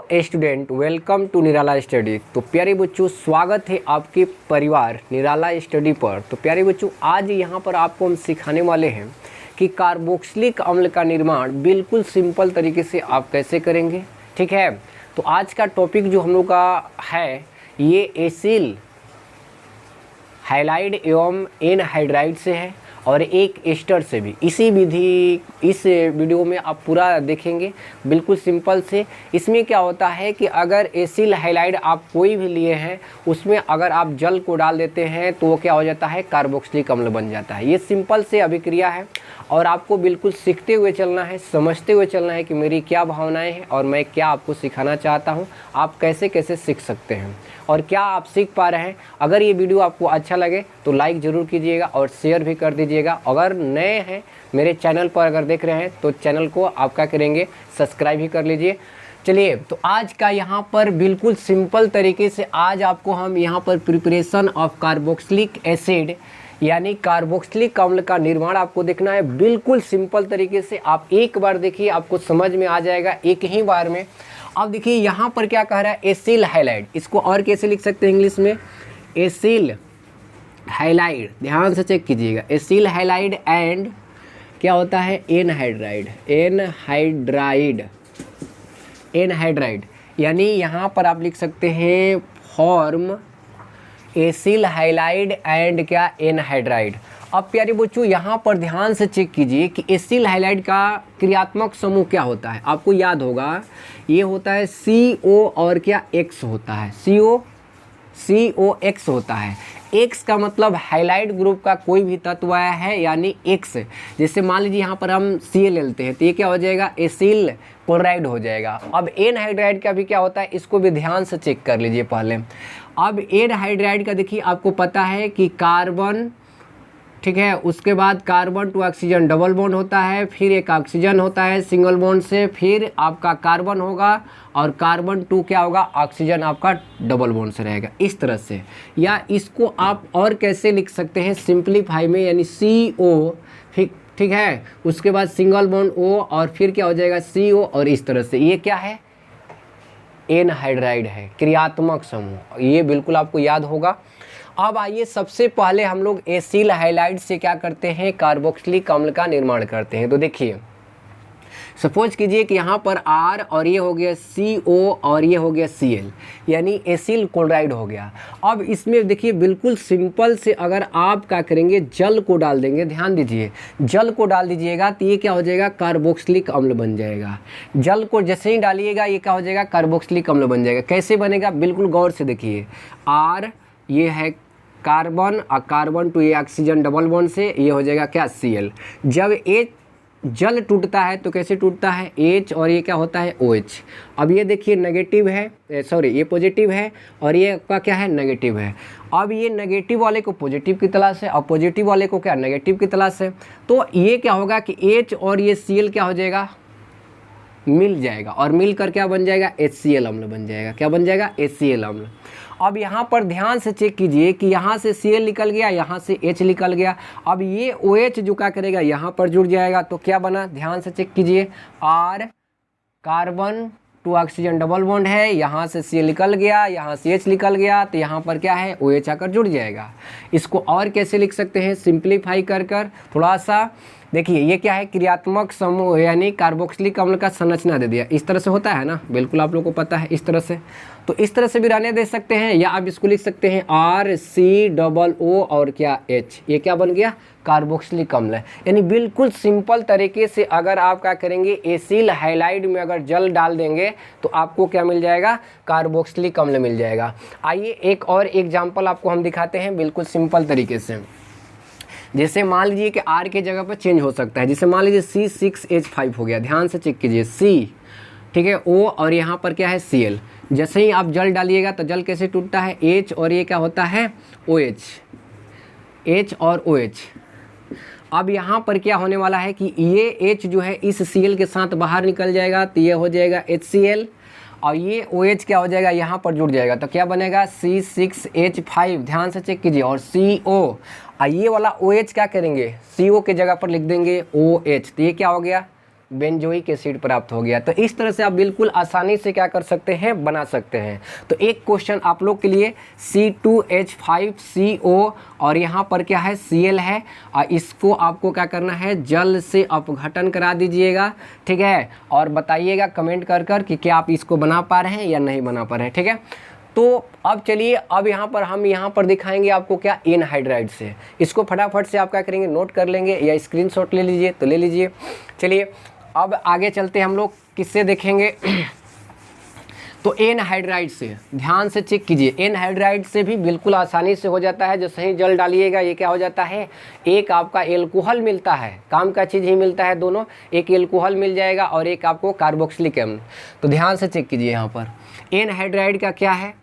Student, welcome to Nirala study. तो प्यारे बच्चों, स्वागत है आपके परिवार निराला स्टडी पर। तो प्यारे बच्चों, आज यहाँ पर आपको हम सिखाने वाले हैं कि कार्बोक्सिलिक अम्ल का निर्माण बिल्कुल सिंपल तरीके से आप कैसे करेंगे। ठीक है, तो आज का टॉपिक जो हम लोग का है ये एसिल हैलाइड एवं एनहाइड्राइड से है और एक एस्टर से भी। इस वीडियो में आप पूरा देखेंगे बिल्कुल सिंपल से। इसमें क्या होता है कि अगर एसिल हैलाइड आप कोई भी लिए हैं, उसमें अगर आप जल को डाल देते हैं तो वो क्या हो जाता है, कार्बोक्सिलिक अम्ल बन जाता है। ये सिंपल से अभिक्रिया है और आपको बिल्कुल सीखते हुए चलना है, समझते हुए चलना है कि मेरी क्या भावनाएं हैं और मैं क्या आपको सिखाना चाहता हूं, आप कैसे कैसे सीख सकते हैं और क्या आप सीख पा रहे हैं। अगर ये वीडियो आपको अच्छा लगे तो लाइक ज़रूर कीजिएगा और शेयर भी कर दीजिएगा। अगर नए हैं मेरे चैनल पर अगर देख रहे हैं तो चैनल को आप क्या करेंगे, सब्सक्राइब भी कर लीजिए। चलिए, तो आज का यहाँ पर बिल्कुल सिंपल तरीके से आज आपको हम यहाँ पर प्रिपरेशन ऑफ कार्बोक्सिलिक एसिड यानी कार्बोक्सिलिक अम्ल का निर्माण आपको देखना है बिल्कुल सिंपल तरीके से। आप एक बार देखिए, आपको समझ में आ जाएगा एक ही बार में। अब देखिए यहाँ पर क्या कह रहा है, एसिल हैलाइड। इसको और कैसे लिख सकते हैं इंग्लिश में, एसिल हैलाइड। ध्यान से चेक कीजिएगा, एसिल हैलाइड एंड क्या होता है, एनहाइड्राइड। एनहाइड्राइड यानी यहाँ पर आप लिख सकते हैं फॉर्म एसिल हैलाइड एंड क्या, एनहाइड्राइड। अब प्यारे बच्चों, यहाँ पर ध्यान से चेक कीजिए कि एसिल हैलाइड का क्रियात्मक समूह क्या होता है। आपको याद होगा ये होता है CO और क्या, X होता है। COX होता है। X का मतलब हैलाइड ग्रुप का कोई भी तत्व है यानी X। जैसे मान लीजिए यहाँ पर हम Cl लेते हैं तो ये क्या हो जाएगा, एसिल क्लोराइड हो जाएगा। अब एनहाइड्राइड का भी क्या होता है, इसको भी ध्यान से चेक कर लीजिए पहले। अब एनहाइड्राइड का देखिए, आपको पता है कि कार्बन, ठीक है, उसके बाद carbon to oxygen double bond होता है, फिर एक ऑक्सीजन होता है सिंगल बॉन्ड से, फिर आपका कार्बन होगा और कार्बन टू क्या होगा, ऑक्सीजन आपका डबल बॉन्ड से रहेगा, इस तरह से। या इसको आप और कैसे लिख सकते हैं, सिंप्लीफाई में, यानी CO, ठीक है, उसके बाद सिंगल बॉन्ड O और फिर क्या हो जाएगा CO, और इस तरह से। ये क्या है, एनहाइड्राइड है, क्रियात्मक समूह। ये बिल्कुल आपको याद होगा। अब आइए, सबसे पहले हम लोग एसिल हैलाइड से क्या करते हैं, कार्बोक्सिलिक अम्ल का निर्माण करते हैं। तो देखिए, सपोज कीजिए कि यहाँ पर R और ये हो गया CO और ये हो गया Cl, यानी एसिल क्लोराइड हो गया। अब इसमें देखिए बिल्कुल सिंपल से, अगर आप क्या करेंगे, जल को डाल देंगे। ध्यान दीजिए, जल को डाल दीजिएगा तो ये क्या हो जाएगा, कार्बोक्सिलिक अम्ल बन जाएगा। जल को जैसे ही डालिएगा ये क्या हो जाएगा, कार्बोक्सिलिक अम्ल बन जाएगा। कैसे बनेगा, बिल्कुल गौर से देखिए। R ये है कार्बन और कार्बन टू ये ऑक्सीजन डबल बॉन्ड से, ये हो जाएगा क्या, Cl। जब H जल टूटता है तो कैसे टूटता है, H और ये क्या होता है, OH। अब ये देखिए नेगेटिव है, सॉरी ये पॉजिटिव है और ये आपका क्या है, नेगेटिव है। अब ये नेगेटिव वाले को पॉजिटिव की तलाश है और पॉजिटिव वाले को क्या, नेगेटिव की तलाश है। तो ये क्या होगा कि H और ये Cl क्या हो जाएगा, मिल जाएगा और मिलकर क्या बन जाएगा, HCl अम्ल बन जाएगा। क्या बन जाएगा, HCl अम्ल। अब यहाँ पर ध्यान से चेक कीजिए कि यहाँ से Cl निकल गया, यहाँ से H निकल गया। अब ये OH जो क्या करेगा, यहाँ पर जुड़ जाएगा। तो क्या बना, ध्यान से चेक कीजिए, R carbon to oxygen double bond है, यहाँ से Cl निकल गया, यहाँ से H निकल गया, तो यहाँ पर क्या है, OH आकर जुड़ जाएगा। इसको और कैसे लिख सकते हैं, सिंप्लीफाई कर थोड़ा सा देखिए, ये क्या है, क्रियात्मक समूह यानी कार्बोक्सिलिक अम्ल का संरचना दे दिया। इस तरह से होता है ना, बिल्कुल आप लोगों को पता है, इस तरह से। तो इस तरह से भी रहने दे सकते हैं, या आप इसको लिख सकते हैं RCOO और क्या, H। ये क्या बन गया, कार्बोक्सिलिक अम्ल है। यानी बिल्कुल सिंपल तरीके से अगर आप क्या करेंगे, एसिल हैलाइड में अगर जल डाल देंगे तो आपको क्या मिल जाएगा, कार्बोक्सिलिक अम्ल मिल जाएगा। आइए एक और एग्जाम्पल आपको हम दिखाते हैं बिल्कुल सिंपल तरीके से। जैसे मान लीजिए कि R के जगह पर चेंज हो सकता है, जैसे मान लीजिए C6H5 हो गया। ध्यान से चेक कीजिए, C, ठीक है, O और यहाँ पर क्या है, Cl। जैसे ही आप जल डालिएगा तो जल कैसे टूटता है, H और ये क्या होता है, OH, H और OH। अब यहाँ पर क्या होने वाला है कि ये H जो है इस Cl के साथ बाहर निकल जाएगा तो ये हो जाएगा HCl और ये OH क्या हो जाएगा, यहाँ पर जुड़ जाएगा। तो क्या बनेगा, C6H5। ध्यान से चेक कीजिए, और CO, ये वाला OH क्या करेंगे, CO के जगह पर लिख देंगे OH। तो ये क्या हो गया, बेंजोइक एसिड प्राप्त हो गया। तो इस तरह से आप बिल्कुल आसानी से क्या कर सकते हैं, बना सकते हैं। तो एक क्वेश्चन आप लोग के लिए C2H5CO और यहाँ पर क्या है Cl है, और इसको आपको क्या करना है, जल से अपघटन करा दीजिएगा, ठीक है। और बताइएगा कमेंट कर कि क्या आप इसको बना पा रहे हैं या नहीं बना पा रहे हैं, ठीक है। तो अब चलिए, अब यहाँ पर हम यहाँ पर दिखाएंगे आपको क्या, एनहाइड्राइड से। इसको फटाफट से आप क्या करेंगे, नोट कर लेंगे या स्क्रीनशॉट ले लीजिए, तो ले लीजिए। चलिए अब आगे चलते हैं, हम लोग किससे देखेंगे तो एनहाइड्राइड से। ध्यान से चेक कीजिए, एनहाइड्राइड से भी बिल्कुल आसानी से हो जाता है। जैसे ही जल डालिएगा ये क्या हो जाता है, एक आपका एल्कोहल मिलता है, काम का चीज़ ही मिलता है दोनों, एक एल्कोहल मिल जाएगा और एक आपको कार्बोक्सिलिक एसिड। तो ध्यान से चेक कीजिए, यहाँ पर एनहाइड्राइड का क्या है,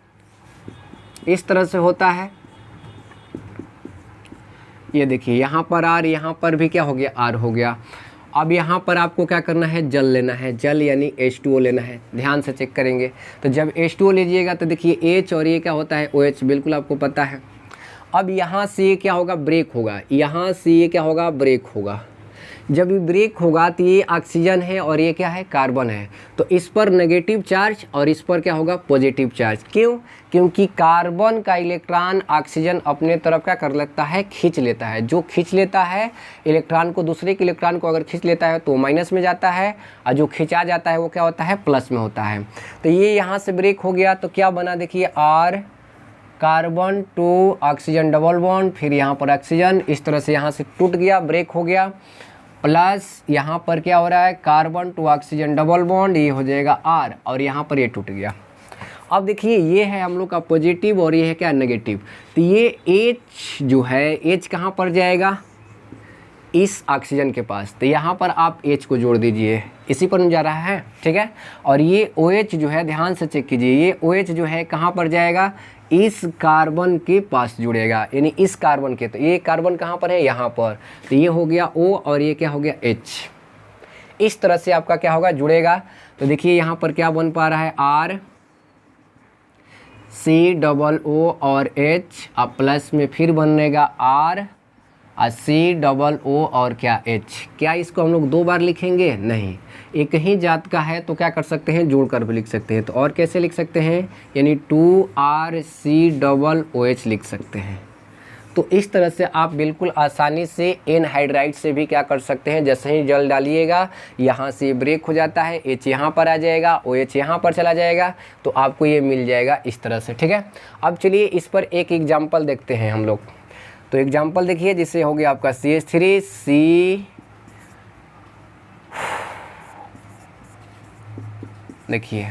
इस तरह से होता है। ये देखिए यहाँ पर आर, यहाँ पर भी क्या हो गया, आर हो गया। अब यहाँ पर आपको क्या करना है, जल लेना है, जल यानी H2O लेना है। ध्यान से चेक करेंगे, तो जब H2O लीजिएगा तो देखिए H और ये क्या होता है, OH, बिल्कुल आपको पता है। अब यहाँ से ये क्या होगा, ब्रेक होगा, यहाँ से ये क्या होगा, ब्रेक होगा। जब ये ब्रेक होगा तो ये ऑक्सीजन है और ये क्या है, कार्बन है। तो इस पर नेगेटिव चार्ज और इस पर क्या होगा, पॉजिटिव चार्ज। क्यों? क्योंकि कार्बन का इलेक्ट्रॉन ऑक्सीजन अपने तरफ क्या कर लेता है, खींच लेता है। जो खींच लेता है इलेक्ट्रॉन को, दूसरे के इलेक्ट्रॉन को अगर खींच लेता है तो माइनस में जाता है, और जो खींचा जाता है वो क्या होता है, प्लस में होता है। तो ये यहाँ से ब्रेक हो गया तो क्या बना, देखिए R, carbon to oxygen double bond, फिर यहाँ पर ऑक्सीजन, इस तरह से यहाँ से टूट गया, ब्रेक हो गया। प्लस यहाँ पर क्या हो रहा है, carbon to oxygen double bond, ये हो जाएगा R, और यहाँ पर ये टूट गया। अब देखिए ये है हम लोग का पॉजिटिव और ये है क्या, नेगेटिव। तो ये H जो है, H कहाँ पर जाएगा, इस ऑक्सीजन के पास। तो यहाँ पर आप H को जोड़ दीजिए, इसी पर जा रहा है, ठीक है। और ये OH जो है, ध्यान से चेक कीजिए, ये OH जो है कहाँ पर जाएगा, इस कार्बन के पास जुड़ेगा, यानी इस कार्बन के। तो ये कार्बन कहाँ पर है, यहाँ पर। तो ये हो गया O और ये क्या हो गया, H। इस तरह से आपका क्या होगा, जुड़ेगा। तो देखिए यहाँ पर क्या बन पा रहा है, R COO और H, अब प्लस में फिर बनेगा R और COO और क्या, H। क्या इसको हम लोग दो बार लिखेंगे, नहीं, एक ही जात का है तो क्या कर सकते हैं, जोड़कर भी लिख सकते हैं। तो और कैसे लिख सकते हैं, यानी 2RCOOH लिख सकते हैं। तो इस तरह से आप बिल्कुल आसानी से एनहाइड्राइड से भी क्या कर सकते हैं, जैसे ही जल डालिएगा यहाँ से ब्रेक हो जाता है, H यहाँ पर आ जाएगा, OH यहाँ पर चला जाएगा, तो आपको ये मिल जाएगा इस तरह से, ठीक है। अब चलिए इस पर एक एग्जाम्पल देखते हैं हम लोग। तो एग्जाम्पल देखिए, जिससे हो गया आपका CH3C, देखिए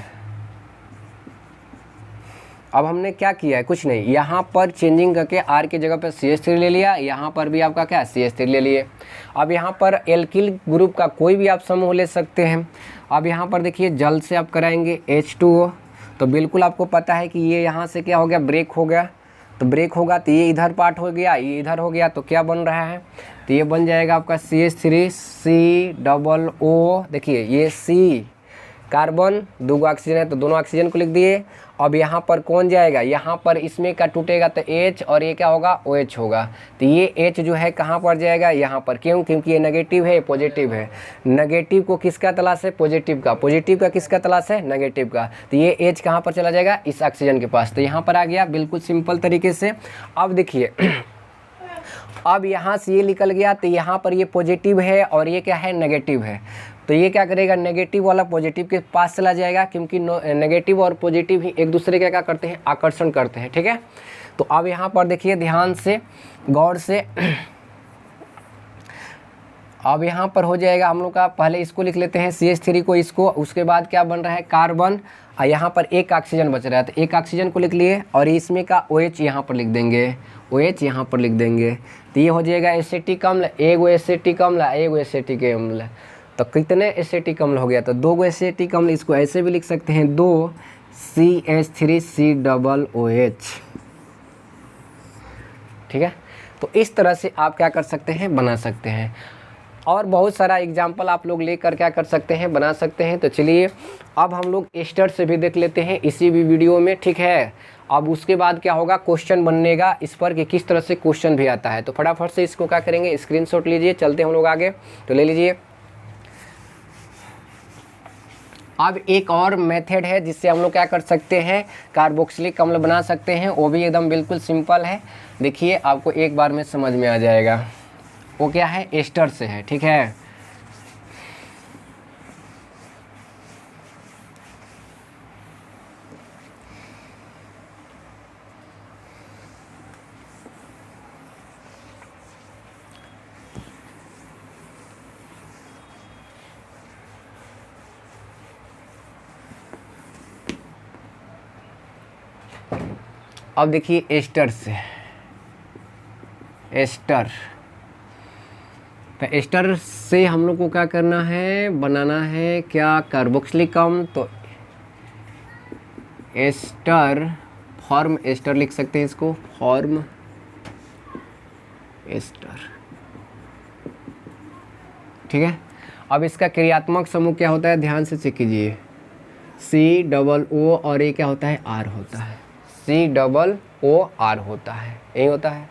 अब हमने क्या किया है, कुछ नहीं, यहाँ पर चेंजिंग करके R की जगह पर CH3 ले लिया, यहाँ पर भी आपका क्या, CH3 ले लिए। अब यहाँ पर एल्किल ग्रुप का कोई भी आप समूह ले सकते हैं। अब यहाँ पर देखिए जल से आप कराएंगे H2O, तो बिल्कुल आपको पता है कि ये यहाँ से क्या हो गया, ब्रेक हो गया। तो ब्रेक होगा तो ये इधर पार्ट हो गया, ये इधर हो गया, तो क्या बन रहा है, तो ये बन जाएगा आपका CH3COO। देखिए ये C, कार्बन, दो ऑक्सीजन है तो दोनों ऑक्सीजन को लिख दिए। अब यहाँ पर कौन जाएगा, यहाँ पर इसमें का टूटेगा तो H और ये क्या होगा, OH होगा। तो ये H जो है कहाँ पर जाएगा, यहाँ पर। क्यों? क्योंकि ये नेगेटिव है, पॉजिटिव है। नेगेटिव को किसका तलाश है, पॉजिटिव का। पॉजिटिव का किसका तलाश है, नेगेटिव का। तो ये H कहाँ पर चला जाएगा, इस ऑक्सीजन के पास। तो यहाँ पर आ गया, बिल्कुल सिंपल तरीके से। अब देखिए अब यहाँ से ये निकल गया, तो यहाँ पर ये पॉजिटिव है और ये क्या है, नेगेटिव है। तो ये क्या करेगा, नेगेटिव वाला पॉजिटिव के पास चला जाएगा, क्योंकि नेगेटिव और पॉजिटिव ही एक दूसरे का क्या करते हैं, आकर्षण करते हैं, ठीक है। तो अब यहाँ पर देखिए ध्यान से, गौर से, अब यहाँ पर हो जाएगा हम लोग का, पहले इसको लिख लेते हैं CH3 को, इसको, उसके बाद क्या बन रहा है, कार्बन, और यहाँ पर एक ऑक्सीजन बच रहा है, तो एक ऑक्सीजन को लिख लिए, और इसमें का OH यहाँ पर लिख देंगे, OH यहाँ पर लिख देंगे। तो ये हो जाएगा एसिटिक अम्ल, एगो एसिटिक अम्ल, एगो एसिटिक अम्ल। तो कितने एसिटिक अम्ल हो गया, तो दो गो एसिटिक अम्ल। इसको ऐसे भी लिख सकते हैं, 2 CH3COOH, ठीक है। तो इस तरह से आप क्या कर सकते हैं, बना सकते हैं। और बहुत सारा एग्जाम्पल आप लोग लेकर क्या कर सकते हैं, बना सकते हैं। तो चलिए अब हम लोग एस्टर से भी देख लेते हैं इसी भी वीडियो में, ठीक है। अब उसके बाद क्या होगा, क्वेश्चन बनेगा इस पर कि किस तरह से क्वेश्चन भी आता है। तो फटाफट से इसको क्या करेंगे, स्क्रीनशॉट लीजिए, चलते हम लोग आगे। तो ले लीजिए, अब एक और मेथड है जिससे हम लोग क्या कर सकते हैं, कार्बोक्सिलिक अम्ल बना सकते हैं, वो भी एकदम बिल्कुल सिंपल है। देखिए आपको एक बार में समझ में आ जाएगा। वो क्या है, एस्टर से है, ठीक है। अब देखिए एस्टर से, एस्टर, तो एस्टर से हम लोग को क्या करना है, बनाना है क्या, कार्बोक्सिलिक अम्ल। तो एस्टर, फॉर्म एस्टर लिख सकते हैं इसको, फॉर्म एस्टर, ठीक है। अब इसका क्रियात्मक समूह क्या होता है, ध्यान से चेक कीजिए, COO और ये क्या होता है, R होता है, COOR होता है, यही होता है।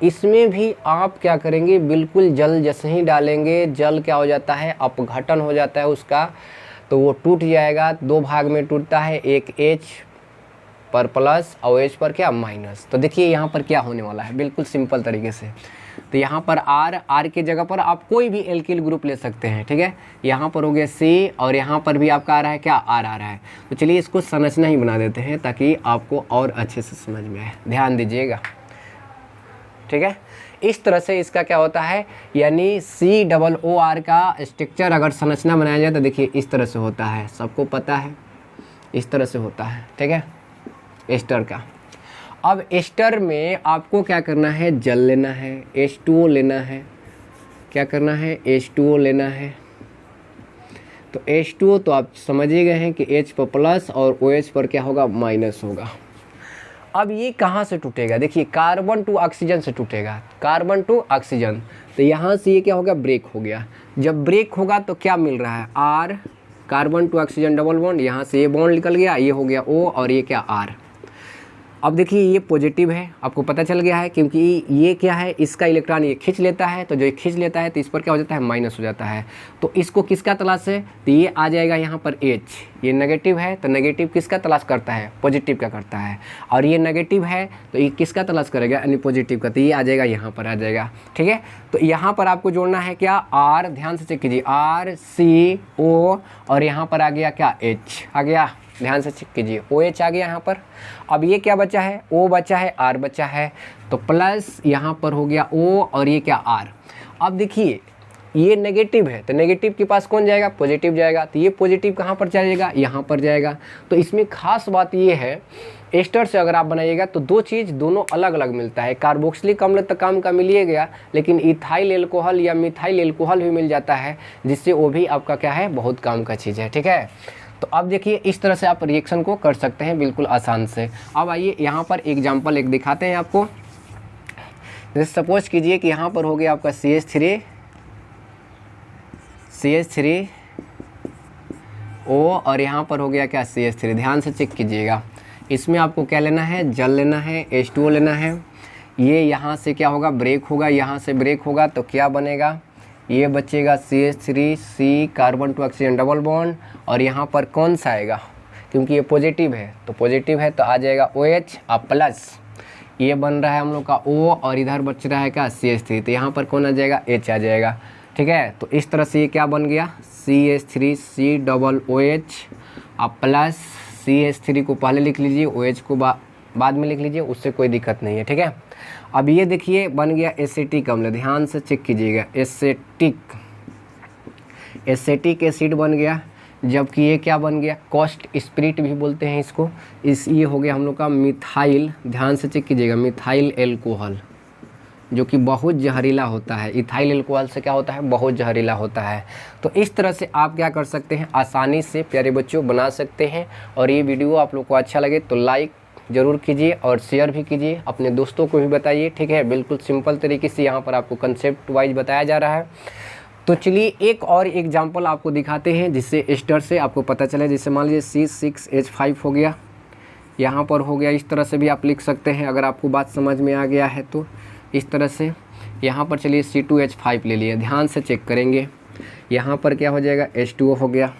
इसमें भी आप क्या करेंगे, बिल्कुल जल जैसे ही डालेंगे, जल क्या हो जाता है, अपघटन हो जाता है उसका, तो वो टूट जाएगा। 2 भाग में टूटता है, एक H पर प्लस और H पर क्या, माइनस। तो देखिए यहाँ पर क्या होने वाला है, बिल्कुल सिंपल तरीके से। तो यहाँ पर R के जगह पर आप कोई भी एल्किल ग्रुप ले सकते हैं, ठीक है। यहाँ पर हो गया C और यहाँ पर भी आपका आ रहा है क्या, R आ रहा है। तो चलिए इसको संरचना ही बना देते हैं ताकि आपको और अच्छे से समझ में आए, ध्यान दीजिएगा, ठीक है। इस तरह से इसका क्या होता है, यानी COOR का स्ट्रक्चर अगर संरचना बनाया जाए तो देखिए इस तरह से होता है, सबको पता है, इस तरह से होता है, ठीक है, एस्टर का। अब एस्टर में आपको क्या करना है, जल लेना है, H2O लेना है, क्या करना है, H2O लेना है। तो H2O तो आप समझ ही गए हैं कि H पर प्लस और OH पर क्या होगा, माइनस होगा। अब ये कहाँ से टूटेगा, देखिए कार्बन टू ऑक्सीजन से टूटेगा, कार्बन टू ऑक्सीजन। तो यहाँ से ये क्या होगा, ब्रेक हो गया। जब ब्रेक होगा तो क्या मिल रहा है, R, carbon to oxygen double bond, यहाँ से ये बॉन्ड निकल गया, ये हो गया O और ये क्या, R। अब देखिए ये पॉजिटिव है, आपको पता चल गया है, क्योंकि ये क्या है, इसका इलेक्ट्रॉन ये खींच लेता है, तो जो ये खींच लेता है तो इस पर क्या हो जाता है, माइनस हो जाता है। तो इसको किसका तलाश है, तो ये आ जाएगा यहाँ पर H, ये नेगेटिव है तो नेगेटिव किसका तलाश करता है, पॉजिटिव का करता है। और ये नेगेटिव है तो ये किसका तलाश करेगा, यानी पॉजिटिव का, तो ये आ जाएगा यहाँ पर आ जाएगा, ठीक है। तो यहाँ पर आपको जोड़ना है क्या, R, ध्यान से चेक कीजिए, RCO और यहाँ पर आ गया क्या, H आ गया, ध्यान से चेक कीजिए, OH आ गया यहाँ पर। अब ये क्या बचा है, O बचा है, R बचा है, तो प्लस यहाँ पर हो गया O और ये क्या, R। अब देखिए ये नेगेटिव है तो नेगेटिव के पास कौन जाएगा, पॉजिटिव जाएगा, तो ये पॉजिटिव कहाँ पर जाएगा, यहाँ पर जाएगा। तो इसमें खास बात ये है, एस्टर से अगर आप बनाइएगा तो 2 चीज़ दोनों अलग अलग मिलता है। कार्बोक्सिलिक अम्ल तो काम का मिलिए गया, लेकिन इथाइल एल्कोहल या मिथाइल एल्कोहल भी मिल जाता है, जिससे वो भी आपका क्या है, बहुत काम का चीज़ है, ठीक है। तो अब देखिए इस तरह से आप रिएक्शन को कर सकते हैं बिल्कुल आसान से। अब आइए यहाँ पर एग्जाम्पल एक दिखाते हैं आपको। जैसे सपोज कीजिए कि यहाँ पर हो गया आपका CH3O और यहाँ पर हो गया क्या, CH3। ध्यान से चेक कीजिएगा, इसमें आपको क्या लेना है, जल लेना है, H2O लेना है। ये यहाँ से क्या होगा, ब्रेक होगा, यहाँ से ब्रेक होगा तो क्या बनेगा, ये बचेगा CH3C, carbon to oxygen double bond, और यहाँ पर कौन सा आएगा, क्योंकि ये पॉजिटिव है तो पॉजिटिव है तो आ जाएगा OH और प्लस ये बन रहा है हम लोग का O और इधर बच रहा है क्या, CH3, तो यहाँ पर कौन आ जाएगा, H आ जाएगा, ठीक है। तो इस तरह से ये क्या बन गया, CH3C डबल OH और प्लस CH3 को पहले लिख लीजिए, OH को बाद में लिख लीजिए, उससे कोई दिक्कत नहीं है, ठीक है। अब ये देखिए बन गया एसिटिक अम्ल, ध्यान से चेक कीजिएगा, एसिटिक एसिड बन गया। जबकि ये क्या बन गया, कॉस्ट स्पिरिट भी बोलते हैं इसको। ये हो गया हम लोग का मिथाइल, ध्यान से चेक कीजिएगा, मिथाइल एल्कोहल, जो कि बहुत जहरीला होता है। इथाइल एल्कोहल से क्या होता है, बहुत जहरीला होता है। तो इस तरह से आप क्या कर सकते हैं, आसानी से प्यारे बच्चों बना सकते हैं। और ये वीडियो आप लोग को अच्छा लगे तो लाइक ज़रूर कीजिए और शेयर भी कीजिए, अपने दोस्तों को भी बताइए, ठीक है। बिल्कुल सिंपल तरीके से यहाँ पर आपको कंसेप्ट वाइज बताया जा रहा है। तो चलिए एक और एग्जांपल आपको दिखाते हैं, जिससे एस्टर से आपको पता चले। जैसे मान लीजिए C6H5 हो गया, यहाँ पर हो गया, इस तरह से भी आप लिख सकते हैं अगर आपको बात समझ में आ गया है तो। इस तरह से यहाँ पर चलिए C2H5 ले लिए, ध्यान से चेक करेंगे, यहाँ पर क्या हो जाएगा, H2O हो गया।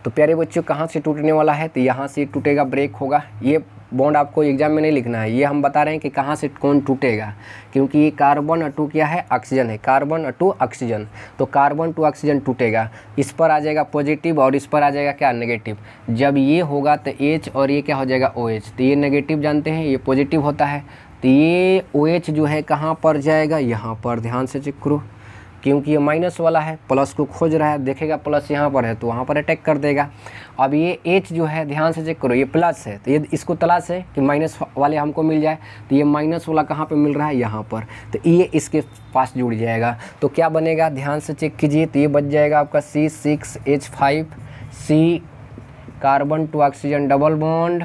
तो प्यारे बच्चों कहाँ से टूटने वाला है, तो यहाँ से टूटेगा, ब्रेक होगा। ये बॉन्ड आपको एग्जाम में नहीं लिखना है, ये हम बता रहे हैं कि कहाँ से कौन टूटेगा, क्योंकि ये कार्बन और 2 क्या है, ऑक्सीजन है, कार्बन और 2 ऑक्सीजन, तो कार्बन 2 ऑक्सीजन टूटेगा, इस पर आ जाएगा पॉजिटिव और इस पर आ जाएगा क्या, नेगेटिव। जब ये होगा तो H और ये क्या हो जाएगा, OH, तो ये नेगेटिव जानते हैं, ये पॉजिटिव होता है, तो ये OH जो है कहाँ पर जाएगा, यहाँ पर, ध्यान से चेक करो, क्योंकि ये माइनस वाला है, प्लस को खोज रहा है, देखेगा प्लस यहाँ पर है तो वहाँ पर अटैक कर देगा। अब ये H जो है ध्यान से चेक करो, ये प्लस है, तो ये इसको तलाश है कि माइनस वाले हमको मिल जाए, तो ये माइनस वाला कहाँ पे मिल रहा है, यहाँ पर, तो ये इसके पास जुड़ जाएगा। तो क्या बनेगा, ध्यान से चेक कीजिए, तो ये बच जाएगा आपका C6H5, C carbon 2 oxygen double bond,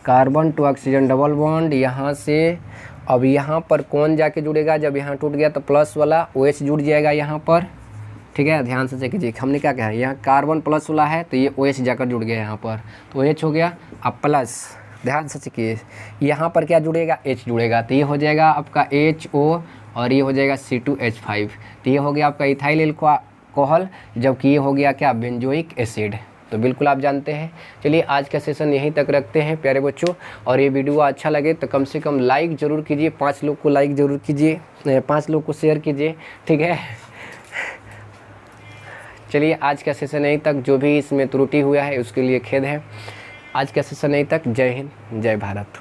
carbon 2 oxygen double bond, यहाँ से अब यहाँ पर कौन जाके जुड़ेगा, जब यहाँ टूट गया तो प्लस वाला OH जुड़ जाएगा यहाँ पर, ठीक है, ध्यान से चेक कीजिए, हमने क्या कहा, यहाँ कार्बन प्लस वाला है तो ये OH जाकर जुड़ गया यहाँ पर, तो OH हो गया, अब प्लस, ध्यान से चेक कीजिए, यहाँ पर क्या जुड़ेगा, H जुड़ेगा, तो ये हो जाएगा आपका HO और ये हो जाएगा C2H5, तो ये हो गया आपका इथाइल अल्कोहल, जबकि ये हो गया क्या, बेंजोइक एसिड। तो बिल्कुल आप जानते हैं। चलिए आज का सेशन यहीं तक रखते हैं प्यारे बच्चों, और ये वीडियो अच्छा लगे तो कम से कम लाइक ज़रूर कीजिए, 5 लोग को लाइक ज़रूर कीजिए, 5 लोग को शेयर कीजिए, ठीक है। चलिए आज का सेशन यहीं तक, जो भी इसमें त्रुटि हुआ है उसके लिए खेद है। आज का सेशन यहीं तक, जय हिंद, जय भारत।